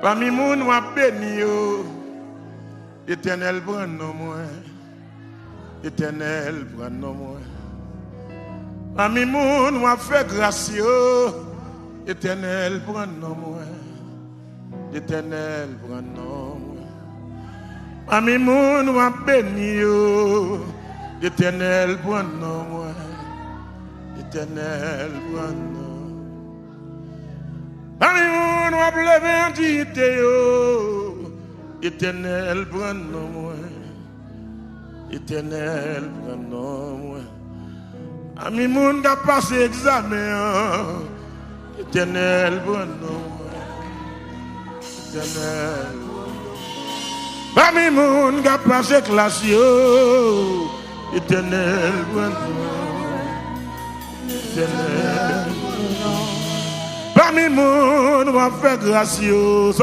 Pami moun wa béni yo. Éternel prend nos moins. Éternel prend nos moins. Pami moun wa fait grâce yo. Éternel prend nos moins. Éternel prend nos moins. Pami moun wa béni yo. Éternel prend nos moins. Éternel prend nos. Pami moun wa lever en dignité yo. Éternel prend nos moins. Éternel prend nos moins. Ami moun ka passé examen. Éternel prend nos moins. Éternel. Ami moun ka passé classe yo. Éternel prend nos moins. Éternel. Pami moun wa fait grâce yo.